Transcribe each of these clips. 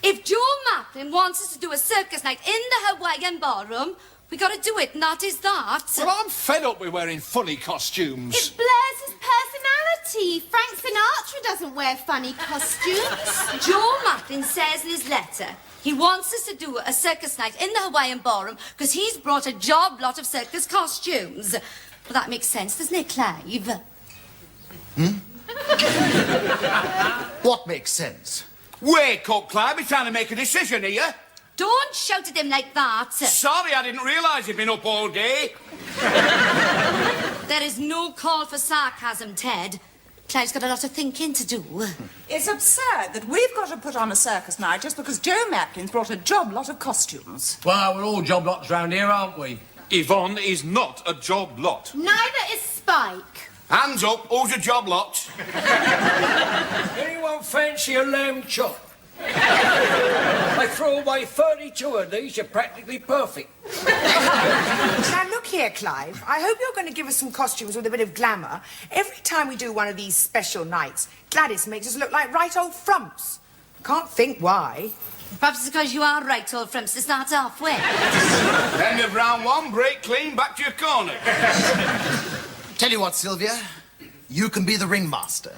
If Joe Macklin wants us to do a circus night in the Hawaiian ballroom, we got to do it, and that is that. Well, I'm fed up with wearing funny costumes. It blurs his personality. Frank Sinatra doesn't wear funny costumes. Joe Macklin says in his letter he wants us to do a circus night in the Hawaiian ballroom because he's brought a job lot of circus costumes. Well, that makes sense, doesn't it, Clive? What makes sense? Wake up, Clive. We're trying to make a decision here. Don't shout at him like that. Sorry, I didn't realise you'd been up all day. There is no call for sarcasm, Ted. Clive's got a lot of thinking to do. It's absurd that we've got to put on a circus night just because Joe Macklin's brought a job lot of costumes. Well, we're all job lots round here, aren't we? Yvonne is not a job lot. Neither is Spike. Hands up, who's a job lot? Anyone fancy a lamb chop? I throw away 32 of these, you're practically perfect. Now, look here, Clive. I hope you're going to give us some costumes with a bit of glamour. Every time we do one of these special nights, Gladys makes us look like right old frumps. Can't think why. Perhaps it's because you are right, old Frimps, to start off with. End of round one, break clean, back to your corner. Tell you what, Sylvia, you can be the ringmaster.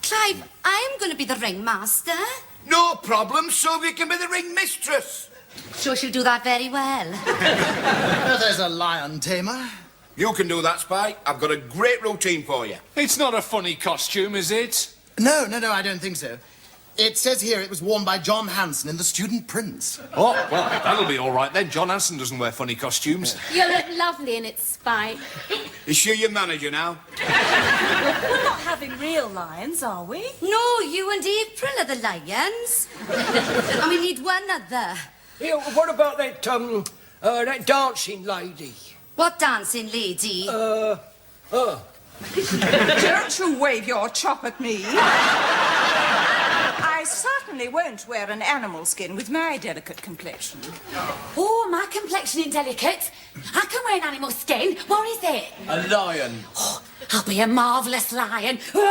Clive, I'm going to be the ringmaster. No problem, Sylvia can be the ring mistress. Sure she'll do that very well. There's a lion tamer. You can do that, Spike. I've got a great routine for you. It's not a funny costume, is it? No, I don't think so. It says here it was worn by John Hanson in The Student Prince. Oh, well, that'll be all right then. John Hanson doesn't wear funny costumes. You look lovely in it, Spike. Is she your manager now? We're not having real lions, are we? No, you and April are the lions. And we need one other. Yeah, what about that, that dancing lady? What dancing lady? Don't you wave your chop at me. I certainly won't wear an animal skin with my delicate complexion. Oh, my complexion ain't delicate. I can wear an animal skin. What is it? A lion. Oh, I'll be a marvellous lion. Calm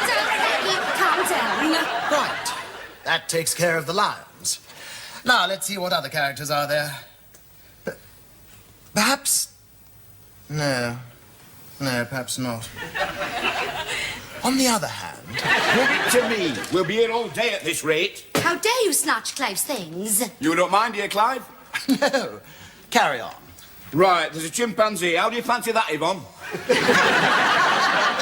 down, Peggy. Calm down. Right. That takes care of the lions. Now, let's see what other characters are there. Perhaps... No, perhaps not. On the other hand... Leave it to me. We'll be here all day at this rate. How dare you snatch Clive's things? You don't mind, dear Clive? No. Carry on. Right, there's a chimpanzee. How do you fancy that, Yvonne?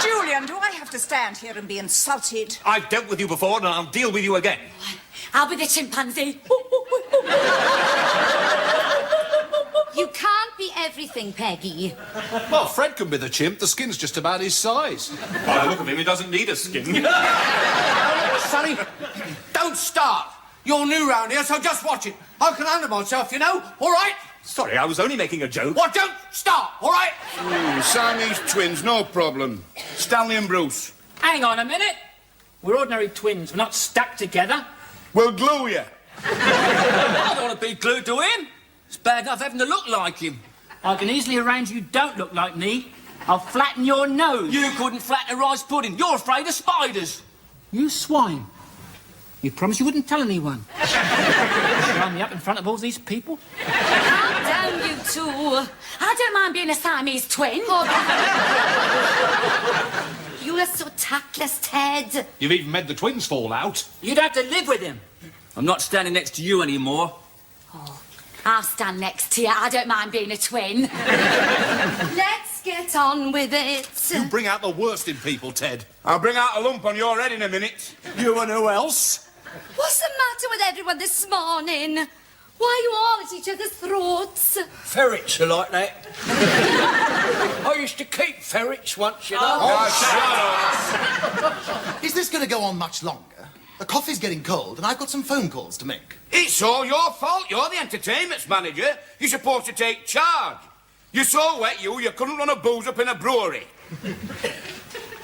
Julian, do I have to stand here and be insulted? I've dealt with you before and I'll deal with you again. I'll be the chimpanzee. You can't be everything, Peggy. Well, Fred can be the chimp. The skin's just about his size. By the look of him, he doesn't need a skin. Sonny, don't start. You're new round here, so just watch it. I can handle myself, you know, all right? Sorry, I was only making a joke. Well, don't start, all right? Siamese twins, no problem. Stanley and Bruce. Hang on a minute. We're ordinary twins. We're not stuck together. We'll glue you. I don't want to be glued to him. It's bad enough having to look like him. I can easily arrange you don't look like me. I'll flatten your nose. You couldn't flatten a rice pudding. You're afraid of spiders. You swine. You promised you wouldn't tell anyone. Line me up in front of all these people. Calm down, you two. I don't mind being a Siamese twin. You are so tactless, Ted. You've even made the twins fall out. You'd have to live with him. I'm not standing next to you anymore. I'll stand next to you. I don't mind being a twin. Let's get on with it. You bring out the worst in people, Ted. I'll bring out a lump on your head in a minute. You and who else? What's the matter with everyone this morning? Why are you all at each other's throats? Ferrets are like that. I used to keep ferrets once, you know. Is this going to go on much longer? The coffee's getting cold, and I've got some phone calls to make. It's all your fault. You're the entertainment's manager. You're supposed to take charge. You're so wet, you couldn't run a booze up in a brewery.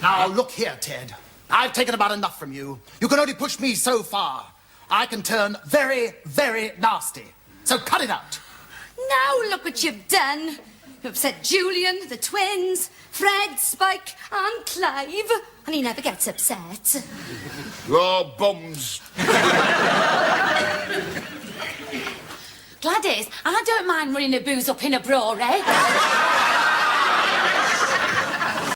Now, look here, Ted. I've taken about enough from you. You can only push me so far. I can turn very, very nasty. So cut it out. Now look what you've done. You upset Julian, the twins, Fred, Spike and Clive. And he never gets upset. Oh, bums. Gladys, I don't mind running a booze up in a bra, eh?